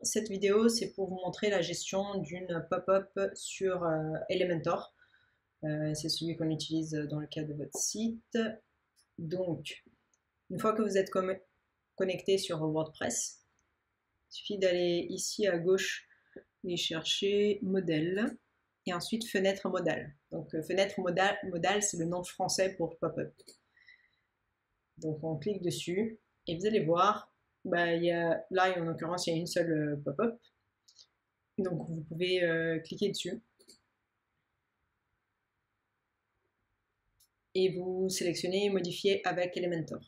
cette vidéo, c'est pour vous montrer la gestion d'une pop-up sur Elementor. C'est celui qu'on utilise dans le cas de votre site. Donc, une fois que vous êtes connecté sur WordPress, il suffit d'aller ici à gauche et chercher modèle et ensuite fenêtre modale. Donc, fenêtre modale, c'est le nom français pour pop-up. Donc, on clique dessus et vous allez voir, là en l'occurrence, il y a une seule pop-up. Donc, vous pouvez cliquer dessus et vous sélectionnez modifier avec Elementor.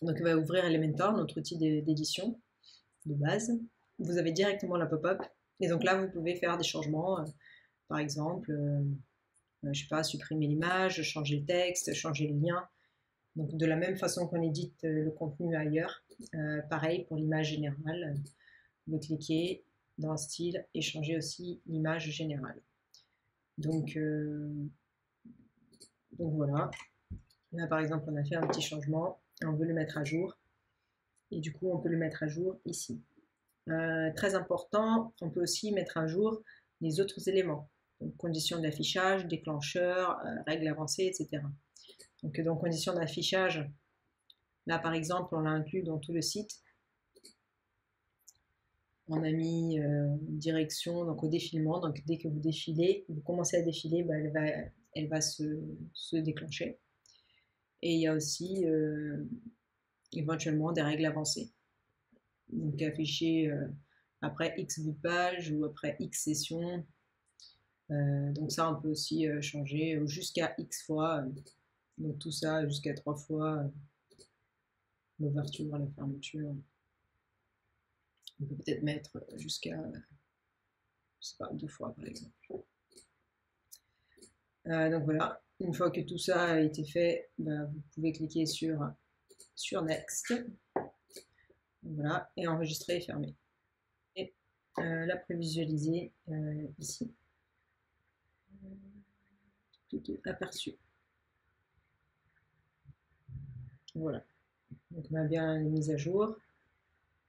Donc, il va ouvrir Elementor, notre outil d'édition de base. Vous avez directement la pop-up et donc là, vous pouvez faire des changements. Par exemple, je ne sais pas, supprimer l'image, changer le texte, changer le lien. Donc, de la même façon qu'on édite le contenu ailleurs, pareil pour l'image générale. Vous cliquez dans style et changer aussi l'image générale. Donc voilà. Là, par exemple, on a fait un petit changement et on veut le mettre à jour. Et du coup, on peut le mettre à jour ici. Très important, on peut aussi mettre à jour les autres éléments. Donc, conditions d'affichage, déclencheur, règles avancées, etc. Donc, dans conditions d'affichage, là, par exemple, on l'a inclus dans tout le site. On a mis direction donc au défilement. Donc, dès que vous défilez, vous commencez à défiler, elle va se déclencher. Et il y a aussi éventuellement des règles avancées. Donc, afficher après X vues page ou après X sessions. Donc, ça, on peut aussi changer jusqu'à X fois. Donc, tout ça jusqu'à 3 fois l'ouverture, la fermeture. On peut peut-être mettre jusqu'à, je sais pas, 2 fois par exemple. Donc voilà, une fois que tout ça a été fait, vous pouvez cliquer sur Next. Voilà, et enregistrer et fermer. Et la prévisualiser ici. Tout aperçu. Voilà. Donc on a bien les mises à jour.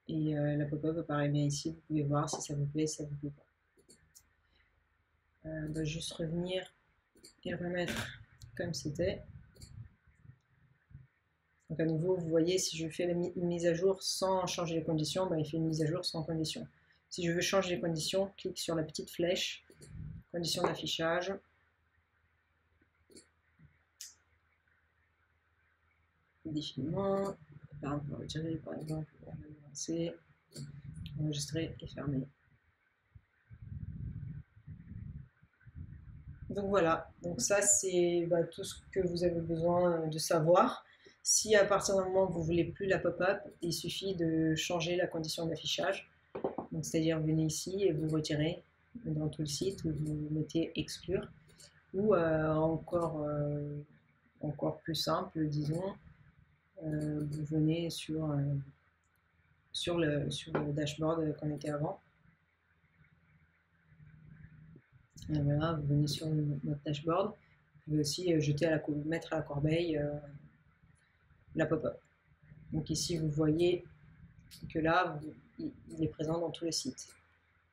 Et la pop-up apparaît bien ici. Vous pouvez voir si ça vous plaît, si ça vous plaît pas. On va juste revenir et le remettre comme c'était. Donc à nouveau, vous voyez, si je fais une mise à jour sans changer les conditions, il fait une mise à jour sans conditions. Si je veux changer les conditions, clique sur la petite flèche, conditions d'affichage. Défilement, on peut retirer par exemple, on va lancer, enregistrer et fermer. Donc voilà, donc ça c'est tout ce que vous avez besoin de savoir. Si à partir d'un moment vous ne voulez plus la pop-up, il suffit de changer la condition d'affichage. C'est-à-dire vous venez ici et vous retirez dans tout le site, ou vous mettez exclure. Ou encore plus simple, disons, vous venez sur le dashboard qu'on était avant. Et voilà, vous venez sur notre dashboard. Vous pouvez aussi mettre à la corbeille la pop-up. Donc ici, vous voyez que là, il est présent dans tout le site.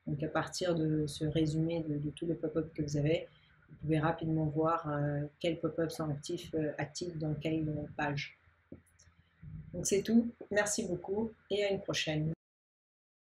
Donc à partir de ce résumé de tous les pop-up que vous avez, vous pouvez rapidement voir quels pop-up sont actifs dans quelle page. Donc c'est tout. Merci beaucoup et à une prochaine.